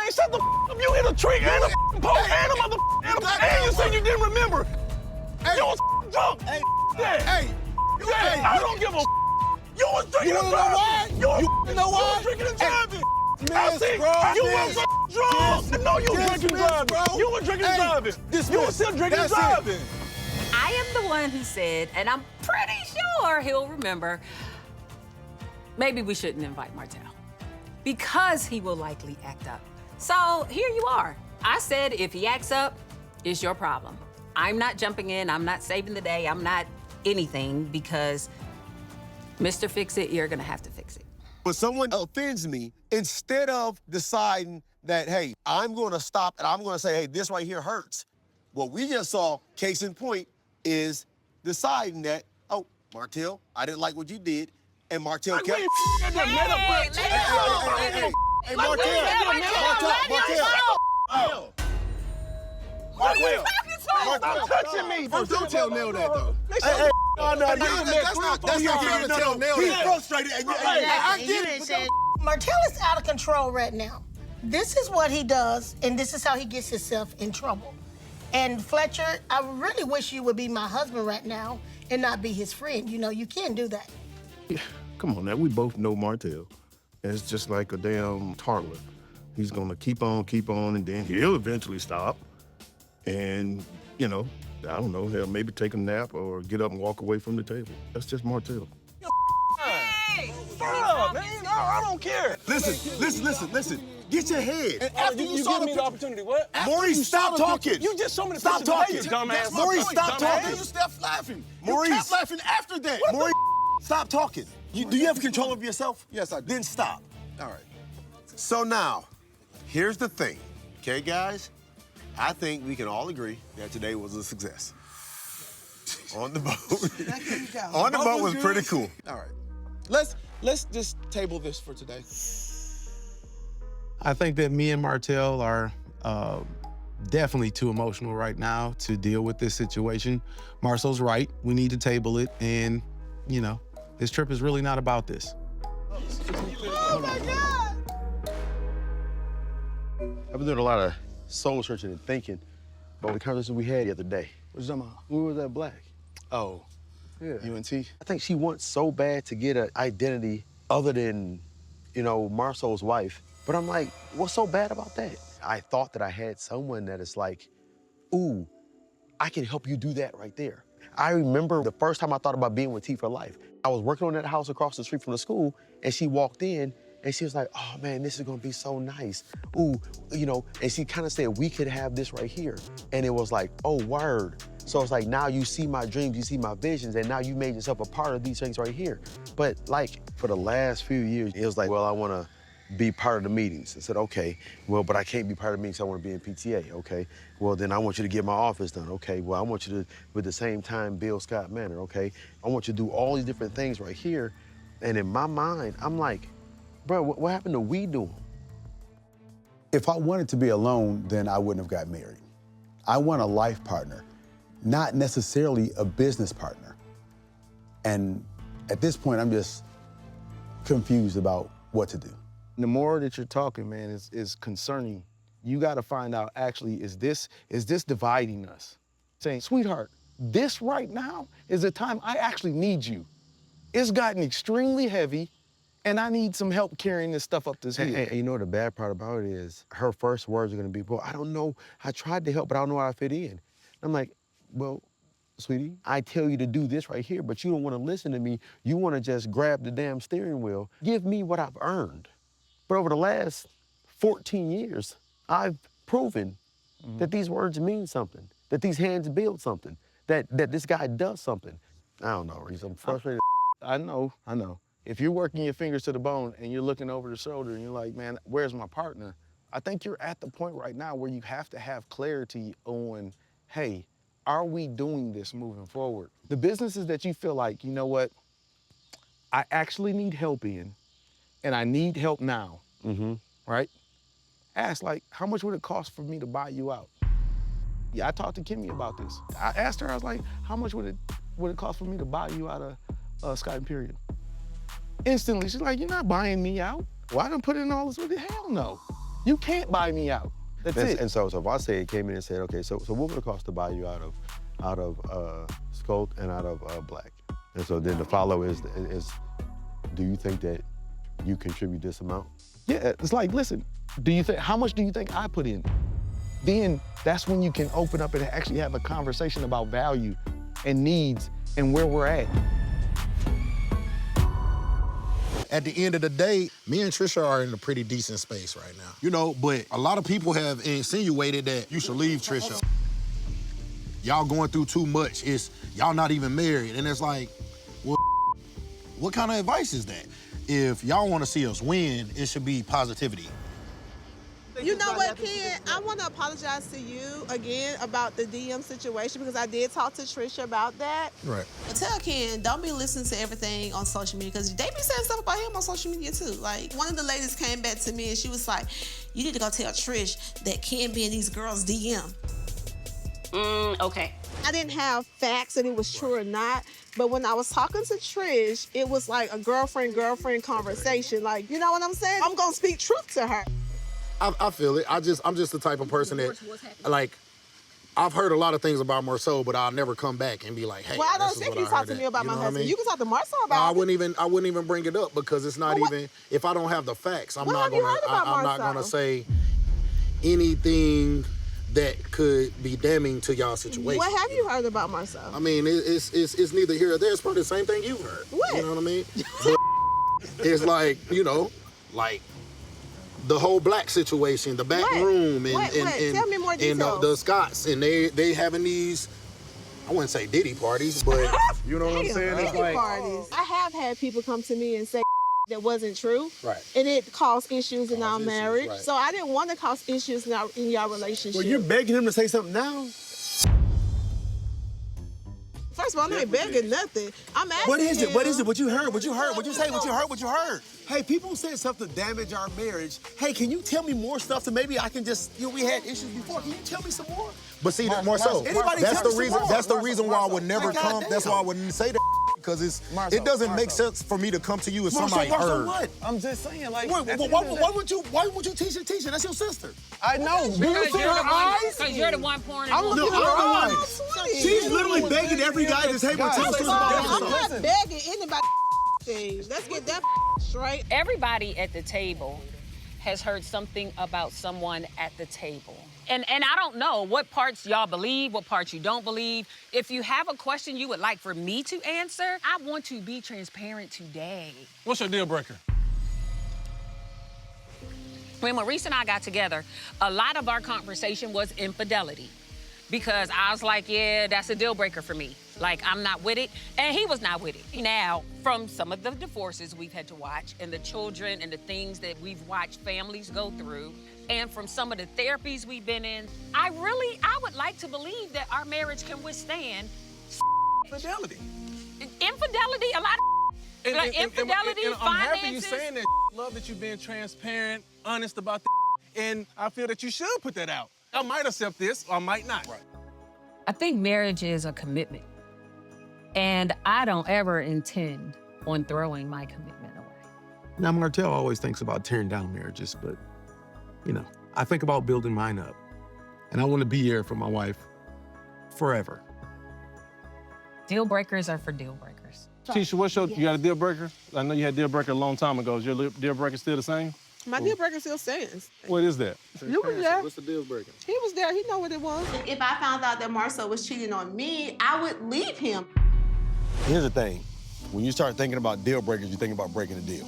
Man, shut the up. You hit a tree and a pole and a motherfucker and you said you didn't remember. Hey. You was drunk. Hey. Yeah. Hey. Yeah. I don't give a You was drinking and driving. You know why? You was drinking and driving. I Dismiss, see. bro. You was drunk. I know you were drinking and driving. Bro. You were drinking and driving. You were still drinking and driving. I am the one who said, and I'm pretty sure he'll remember, maybe we shouldn't invite Martell because he will likely act up. So here you are. I said if he acts up, it's your problem. I'm not jumping in, I'm not saving the day, I'm not anything because Mr. Fix-It, you're gonna have to fix it. When someone offends me, instead of deciding that, hey, I'm gonna stop and I'm gonna say, hey, this right here hurts, what we just saw, case in point, is deciding that, oh, Martell, I didn't like what you did, and Martell kept... Hey, Martell! Stop touching me. Don't tell Nell that, though. Hey, That's not fair to tell Nell that. He's frustrated, and I get it. Martell is out of control right now. This is what he does, and this is how he gets himself in trouble. And Fletcher, I really wish you would be my husband right now and not be his friend. You know, you can't do that. Yeah, come on now, we both know Martell. It's just like a damn toddler. He's gonna keep on, and then he'll eventually stop. And, you know, I don't know, he'll maybe take a nap or get up and walk away from the table. That's just Martell. Hey! Shut up, man. I don't care. Listen. Get your head. And after you saw me the opportunity, what? Maurice, stop talking. You just showed me the Stop talking. dumbass. Maurice, stop talking. You stopped laughing. Maurice. You kept laughing after that. Maurice, stop talking. Do you have control of yourself? Yes, I do. Then stop. All right. So now, here's the thing. Okay, guys? I think we can all agree that today was a success. On the boat. On the boat was pretty cool. All right. Let's just table this for today. I think that me and Martell are definitely too emotional right now to deal with this situation. Marcel's right. We need to table it, and, you know, this trip is really not about this. Oh, my God! I've been doing a lot of soul searching and thinking about the conversation we had the other day. What you talking about? When we was at Black. Oh, Yeah. UNT? I think she wants so bad to get an identity other than, you know, Marcel's wife. But I'm like, what's so bad about that? I thought that I had someone that is like, ooh, I can help you do that right there. I remember the first time I thought about being with T for life. I was working on that house across the street from the school, and she walked in, and she was like, oh man, this is gonna be so nice. Ooh, you know, and she kind of said, we could have this right here. And it was like, oh, word. So it's like, now you see my dreams, you see my visions, and now you made yourself a part of these things right here. But like, for the last few years, it was like, well, I wanna be part of the meetings. I said, okay, well, but I can't be part of the meetings, I wanna be in PTA, okay? Well, then I want you to get my office done, okay? Well, I want you to, with the same time, build Scott Manor, okay? I want you to do all these different things right here. And in my mind, I'm like, bro, what happened to we doing? If I wanted to be alone, then I wouldn't have got married. I want a life partner, not necessarily a business partner. And at this point, I'm just confused about what to do. The more that you're talking, man, is concerning. You gotta find out, actually, is this dividing us? Saying, sweetheart, this right now is the time I actually need you. It's gotten extremely heavy, and I need some help carrying this stuff up this hill. And you know what the bad part about it is? Her first words are gonna be, well, I don't know, I tried to help, but I don't know how I fit in. I'm like, well, sweetie, I tell you to do this right here, but you don't wanna listen to me. You wanna just grab the damn steering wheel. Give me what I've earned. But over the last 14 years, I've proven that these words mean something, that these hands build something, that this guy does something. I don't know, Reese, I'm frustrated. I know. If you're working your fingers to the bone and you're looking over the shoulder and you're like, man, where's my partner? I think you're at the point right now where you have to have clarity on, hey, are we doing this moving forward? The businesses that you feel like, you know what, I actually need help in, and I need help now, right? Ask, like, how much would it cost for me to buy you out? Yeah, I talked to Kimmi about this. I asked her, I was like, how much would it cost for me to buy you out of Scott Imperial? Instantly, she's like, you're not buying me out. Well, I done put in all this with it. Hell no. You can't buy me out. That's it. And so if I say came in and said, okay, so what would it cost to buy you out of Scout and out of Black? And so then the follow is, do you think that you contribute this amount? Yeah, it's like, listen, how much do you think I put in? Then that's when you can open up and actually have a conversation about value and needs and where we're at. At the end of the day, me and Trisha are in a pretty decent space right now. You know, but a lot of people have insinuated that you should leave Trisha. Y'all going through too much. Y'all not even married. And it's like, well, what kind of advice is that? If y'all want to see us win, it should be positivity. You know what, Ken? I want to apologize to you again about the DM situation because I did talk to Trisha about that. Right. But tell Ken, don't be listening to everything on social media because they be saying stuff about him on social media too. Like, one of the ladies came back to me and she was like, you need to go tell Trish that Ken be in these girls' DM. Okay. I didn't have facts that it was true or not, but when I was talking to Trish, it was like a girlfriend conversation. Like, you know what I'm saying? I'm going to speak truth to her. I feel it. I'm just the type of person that, like, I've heard a lot of things about Marsau, but I'll never come back and be like, hey, well, I don't this is think what you I talk heard to that. me about You my know what I husband. mean? You can talk to Marsau about I it. wouldn't even bring it up because it's not even, if I don't have the facts, I'm not gonna say anything that could be damning to y'all situation. What have you heard about Marsau? I mean, it's neither here or there. It's probably the same thing you've heard. What? You know what I mean? But it's like, you know, like the whole Black situation, the back room, and tell me more and details. the Scots, and they having these, I wouldn't say Diddy parties, but you know what I'm saying? It's like, parties. I have had people come to me and say that wasn't true. Right. And it caused issues in our marriage. right. So I didn't want to cause issues in your relationship. Well, you're begging him to say something now? First of all, I'm not begging nothing. I'm asking What is it? him. What is it? What you heard? What you heard? What you say? What you heard? What you heard? Hey, people said stuff to damage our marriage. Hey, can you tell me more stuff so maybe I can just, you know, we had issues before. Can you tell me some more? but see, Marsau, Anybody that's tell the me reason. some more. That's the reason why I would never Like, come. goddamn. That's why I wouldn't say that because it doesn't make sense for me to come to you if somebody heard. What? I'm just saying, like, Why would you Tisha? That's your sister. I know. Do you see her eyes? Because you're the one pouring it I'm on. looking at her eyes. She's literally begging every guy at this table to tell us about I'm Marsau. not begging anybody thing. Let's get that straight. Everybody at the table has heard something about someone at the table. And I don't know what parts y'all believe, what parts you don't believe. If you have a question you would like for me to answer, I want to be transparent today. What's your deal breaker? When Maurice and I got together, a lot of our conversation was infidelity. Because I was like, yeah, that's a deal breaker for me. Like, I'm not with it, and he was not with it. Now, from some of the divorces we've had to watch, and the children and the things that we've watched families go through, and from some of the therapies we've been in, I would like to believe that our marriage can withstand Fidelity. infidelity, a lot of infidelity, and I'm happy you finances. saying that. Love that you've been transparent, honest about and I feel that you should put that out. I might accept this, or I might not. Right. I think marriage is a commitment. And I don't ever intend on throwing my commitment away. Now, Martell always thinks about tearing down marriages, but, you know, I think about building mine up. And I want to be here for my wife forever. Deal breakers are for deal breakers. Tisha, you got a deal breaker? I know you had a deal breaker a long time ago. Is your deal breaker still the same? My deal breaker still stands. What is that? You was there. What's the deal breaker? He was there. He know what it was. If I found out that Marsau was cheating on me, I would leave him. Here's the thing. When you start thinking about deal breakers, you think about breaking a deal.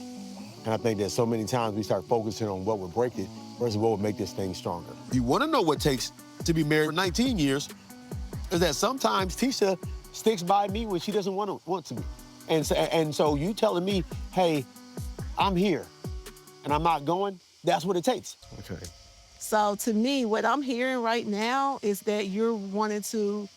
And I think that so many times we start focusing on what would break it versus what would make this thing stronger. You want to know what it takes to be married for 19 years is that sometimes Tisha sticks by me when she doesn't want to be. And so you telling me, hey, I'm here and I'm not going, that's what it takes. Okay. So to me, what I'm hearing right now is that you're wanting to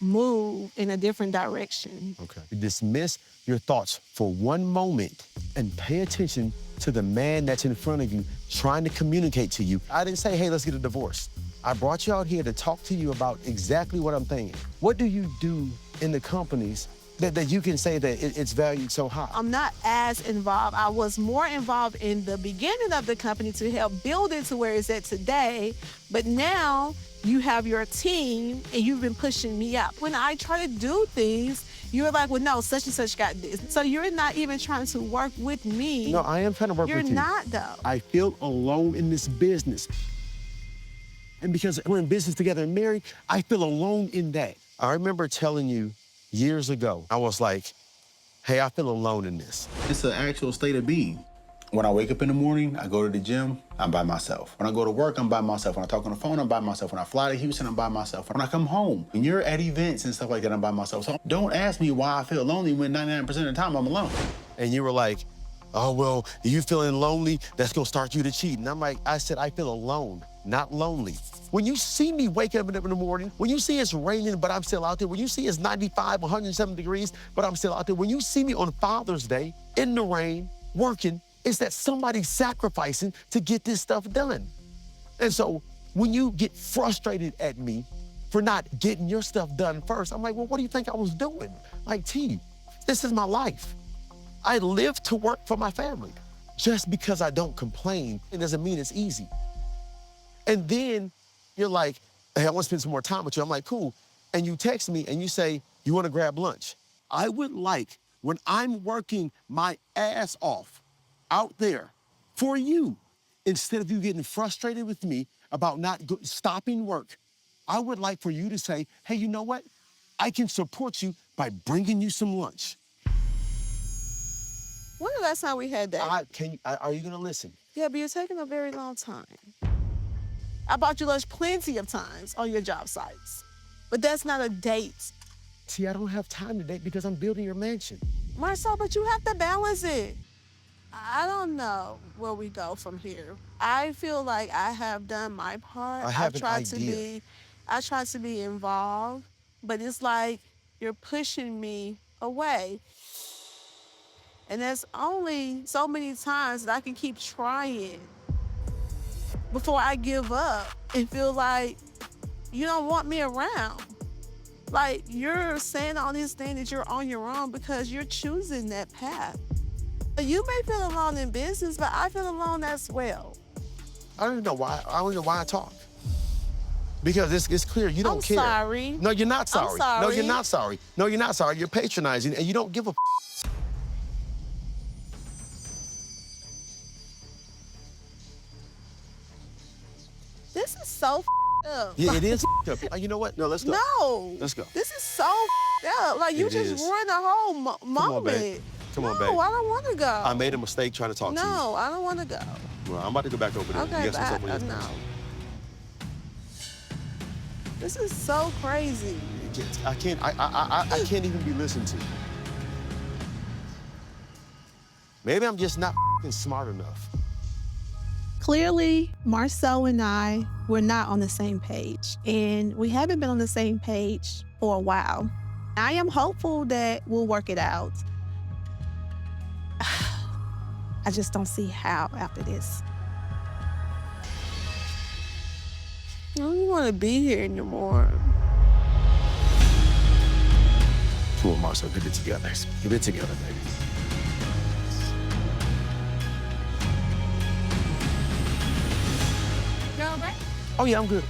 move in a different direction. Okay. Dismiss your thoughts for one moment and pay attention to the man that's in front of you trying to communicate to you. I didn't say, hey, let's get a divorce. I brought you out here to talk to you about exactly what I'm thinking. What do you do in the companies that you can say that it's valued so high? I'm not as involved. I was more involved in the beginning of the company to help build it to where it's at today. But now you have your team and you've been pushing me up. When I try to do things, you're like, well, no, such and such got this. So you're not even trying to work with me. No, I am trying to work with you. You're not, though. I feel alone in this business. And because we're in business together and married, I feel alone in that. I remember telling you years ago, I was like, hey, I feel alone in this. It's an actual state of being. When I wake up in the morning, I go to the gym, I'm by myself. When I go to work, I'm by myself. When I talk on the phone, I'm by myself. When I fly to Houston, I'm by myself. When I come home, when you're at events and stuff like that, I'm by myself. So don't ask me why I feel lonely when 99% of the time I'm alone. And you were like, oh, well, you feeling lonely, that's gonna start you to cheat. And I'm like, I said, I feel alone, not lonely. When you see me wake up in the morning, when you see it's raining, but I'm still out there, when you see it's 95, 107 degrees, but I'm still out there, when you see me on Father's Day in the rain, working, it's that somebody's sacrificing to get this stuff done. And so when you get frustrated at me for not getting your stuff done first, I'm like, well, what do you think I was doing? Like, T, this is my life. I live to work for my family. Just because I don't complain, it doesn't mean it's easy. And then you're like, hey, I want to spend some more time with you. I'm like, cool. And you text me and you say, you want to grab lunch? I would like, when I'm working my ass off out there for you, instead of you getting frustrated with me about not stopping work, I would like for you to say, hey, you know what? I can support you by bringing you some lunch. When the last time we had that? Are you gonna listen? Yeah, but you're taking a very long time. I bought you lunch plenty of times on your job sites, but that's not a date. See, I don't have time to date because I'm building your mansion. Marsau, but you have to balance it. I don't know where we go from here. I feel like I have done my part. I have an idea. I try to be involved, but it's like you're pushing me away. And there's only so many times that I can keep trying before I give up and feel like you don't want me around. Like, you're saying all these things that you're on your own because you're choosing that path. You may feel alone in business, but I feel alone as well. I don't even know why. I don't know why I talk. Because it's clear you don't care. I'm sorry. No, you're not sorry. I'm sorry. No, you're not sorry. No, you're not sorry. You're patronizing and you don't give a This is so up. Yeah, it is up. You know what? No, let's go. No. Let's go. This is so up. Like, you just ruined the whole moment. Come on, babe. Come on, babe. No, I don't want to go. I made a mistake trying to talk to you. No, I don't want to go. Well, I'm about to go back over there. Okay, You got some stuff on your no. This is so crazy. I can't even be listened to. Maybe I'm just not smart enough. Clearly, Marsau and I were not on the same page, and we haven't been on the same page for a while. I am hopeful that we'll work it out. I just don't see how after this. I don't want to be here anymore. Come on, Marsau, get it together. Get it together, baby. You all right? Oh, yeah, I'm good.